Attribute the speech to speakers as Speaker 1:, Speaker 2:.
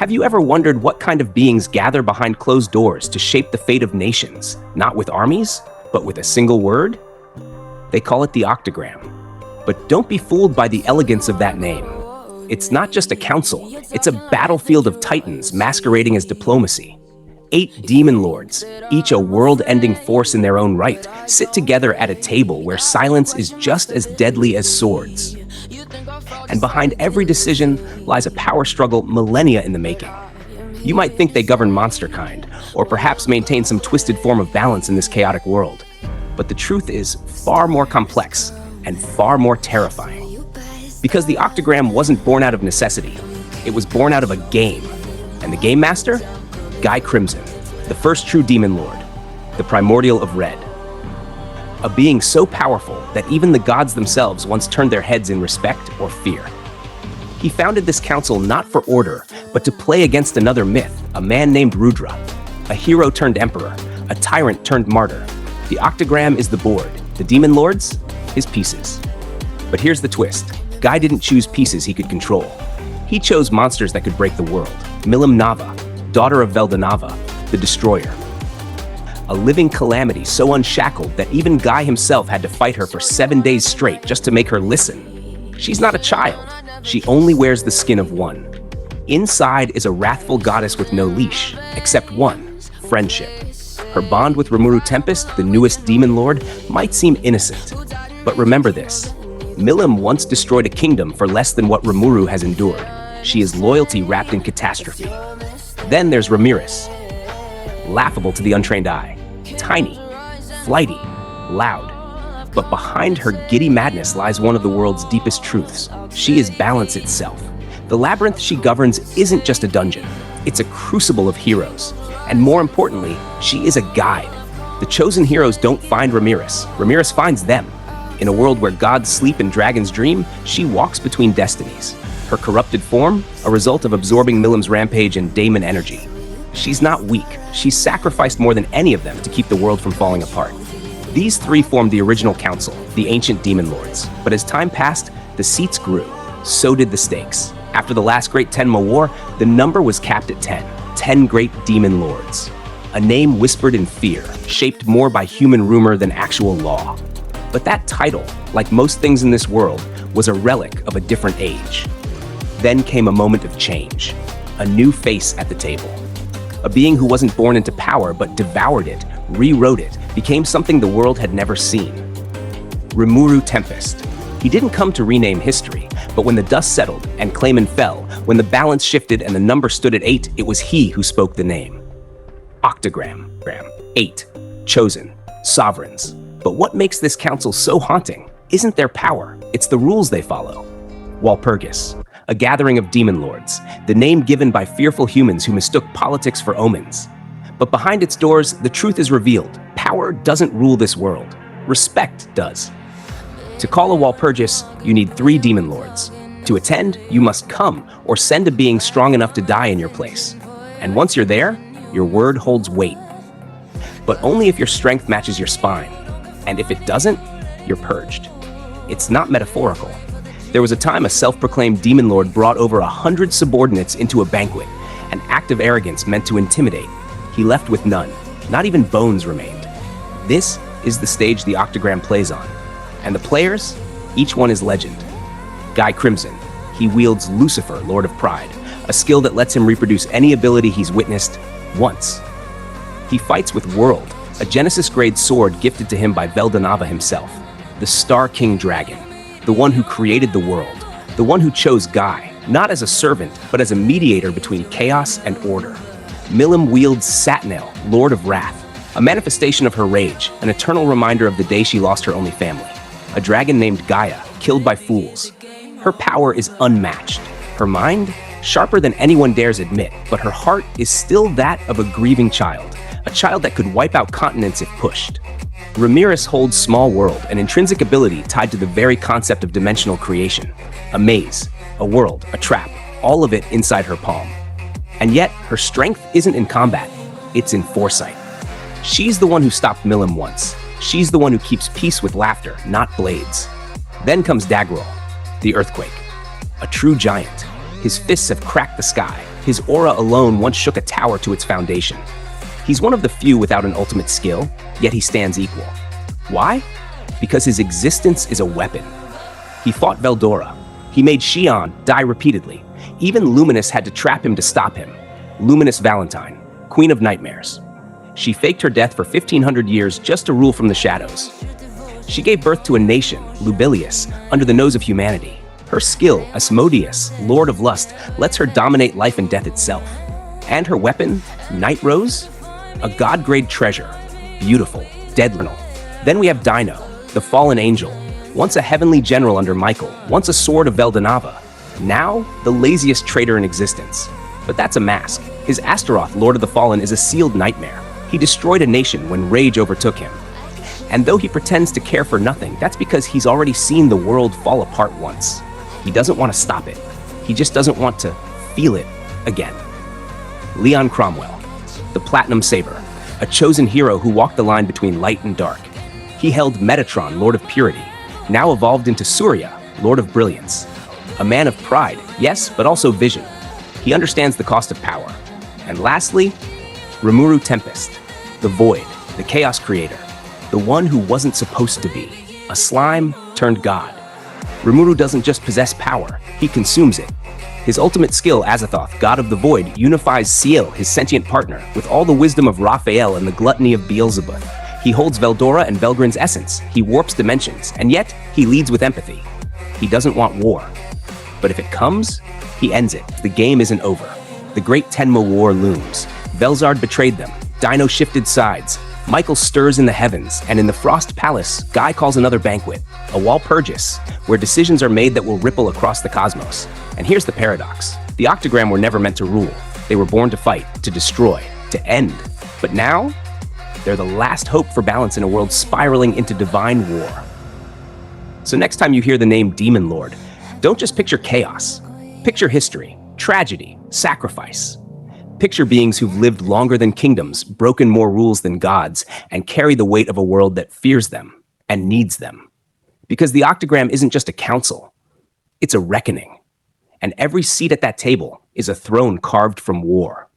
Speaker 1: Have you ever wondered what kind of beings gather behind closed doors to shape the fate of nations, not with armies, but with a single word? They call it the Octagram. But don't be fooled by the elegance of that name. It's not just a council, it's a battlefield of titans masquerading as diplomacy. 8 demon lords, each a world-ending force in their own right, sit together at a table where silence is just as deadly as swords. And behind every decision lies a power struggle millennia in the making. You might think they govern monsterkind, or perhaps maintain some twisted form of balance in this chaotic world. But the truth is far more complex and far more terrifying. Because the Octagram wasn't born out of necessity, it was born out of a game. And the game master? Guy Crimson, the first true demon lord, the primordial of red. A being so powerful that even the gods themselves once turned their heads in respect or fear. He founded this council not for order, but to play against another myth, a man named Rudra, a hero turned emperor, a tyrant turned martyr. The Octagram is the board, the demon lords, his pieces. But here's the twist. Guy didn't choose pieces he could control. He chose monsters that could break the world. Milim, daughter of Veldanava, the Destroyer. A living calamity so unshackled that even Guy himself had to fight her for 7 days straight just to make her listen. She's not a child. She only wears the skin of one. Inside is a wrathful goddess with no leash, except one, friendship. Her bond with Rimuru Tempest, the newest demon lord, might seem innocent. But remember this. Milim once destroyed a kingdom for less than what Rimuru has endured. She is loyalty wrapped in catastrophe. Then there's Ramirez. Laughable to the untrained eye. Tiny, flighty, loud. But behind her giddy madness lies one of the world's deepest truths. She is balance itself. The labyrinth she governs isn't just a dungeon. It's a crucible of heroes. And more importantly, she is a guide. The chosen heroes don't find Ramirez. Ramirez finds them. In a world where gods sleep and dragons dream, she walks between destinies. Her corrupted form, a result of absorbing Milim's rampage and daemon energy. She's not weak. She's sacrificed more than any of them to keep the world from falling apart. These 3 formed the original council, the ancient demon lords. But as time passed, the seats grew. So did the stakes. After the last great Tenma War, the number was capped at 10. 10 great demon lords. A name whispered in fear, shaped more by human rumor than actual law. But that title, like most things in this world, was a relic of a different age. Then came a moment of change. A new face at the table. A being who wasn't born into power, but devoured it, rewrote it, became something the world had never seen. Rimuru Tempest. He didn't come to rename history, but when the dust settled and Clayman fell, when the balance shifted and the number stood at 8, it was he who spoke the name. Octagram. 8. Chosen. Sovereigns. But what makes this council so haunting isn't their power, it's the rules they follow. Walpurgis. A gathering of demon lords, the name given by fearful humans who mistook politics for omens. But behind its doors, the truth is revealed. Power doesn't rule this world. Respect does. To call a Walpurgis, you need 3 demon lords. To attend, you must come or send a being strong enough to die in your place. And once you're there, your word holds weight. But only if your strength matches your spine. And if it doesn't, you're purged. It's not metaphorical. There was a time a self-proclaimed demon lord brought over 100 subordinates into a banquet, an act of arrogance meant to intimidate. He left with none. Not even bones remained. This is the stage the Octagram plays on. And the players? Each one is legend. Guy Crimson. He wields Lucifer, Lord of Pride, a skill that lets him reproduce any ability he's witnessed once. He fights with World, a Genesis-grade sword gifted to him by Veldanava himself, the Star King Dragon. The one who created the world, the one who chose Guy, not as a servant, but as a mediator between chaos and order. Milim wields Satnel, Lord of Wrath, a manifestation of her rage, an eternal reminder of the day she lost her only family. A dragon named Gaia, killed by fools. Her power is unmatched. Her mind, sharper than anyone dares admit, but her heart is still that of a grieving child, a child that could wipe out continents if pushed. Ramirez holds Small World, an intrinsic ability tied to the very concept of dimensional creation. A maze, a world, a trap, all of it inside her palm. And yet, her strength isn't in combat, it's in foresight. She's the one who stopped Milim once. She's the one who keeps peace with laughter, not blades. Then comes Dagrol, the Earthquake. A true giant. His fists have cracked the sky, His aura alone once shook a tower to its foundation. He's one of the few without an ultimate skill, yet he stands equal. Why? Because his existence is a weapon. He fought Veldora. He made Xion die repeatedly. Even Luminous had to trap him to stop him. Luminous Valentine, Queen of Nightmares. She faked her death for 1,500 years just to rule from the shadows. She gave birth to a nation, Lubilius, under the nose of humanity. Her skill, Asmodeus, Lord of Lust, lets her dominate life and death itself. And her weapon, Night Rose, a god-grade treasure, beautiful, deadly. Then we have Dino, the fallen angel, once a heavenly general under Michael, once a sword of Veldanava, now the laziest traitor in existence. But that's a mask. His Astaroth, Lord of the Fallen, is a sealed nightmare. He destroyed a nation when rage overtook him. And though he pretends to care for nothing, that's because he's already seen the world fall apart once. He doesn't want to stop it. He just doesn't want to feel it again. Leon Cromwell, the Platinum Saber, a chosen hero who walked the line between light and dark. He held Metatron, Lord of Purity, now evolved into Surya, Lord of Brilliance. A man of pride, yes, but also vision. He understands the cost of power. And lastly, Rimuru Tempest, the Void, the Chaos Creator, the one who wasn't supposed to be, a slime turned god. Rimuru doesn't just possess power, he consumes it. His ultimate skill, Azathoth, God of the Void, unifies Ciel, his sentient partner, with all the wisdom of Raphael and the gluttony of Beelzebub. He holds Veldora and Velgrin's essence, he warps dimensions, and yet he leads with empathy. He doesn't want war. But if it comes, he ends it. The game isn't over. The Great Tenma War looms. Velzard betrayed them. Dino shifted sides. Michael stirs in the heavens, and in the Frost Palace, Guy calls another banquet, a Walpurgis, where decisions are made that will ripple across the cosmos. And here's the paradox. The Octagram were never meant to rule. They were born to fight, to destroy, to end. But now, they're the last hope for balance in a world spiraling into divine war. So next time you hear the name Demon Lord, don't just picture chaos. Picture history, tragedy, sacrifice. Picture beings who've lived longer than kingdoms, broken more rules than gods, and carry the weight of a world that fears them and needs them. Because the Octagram isn't just a council, it's a reckoning. And every seat at that table is a throne carved from war.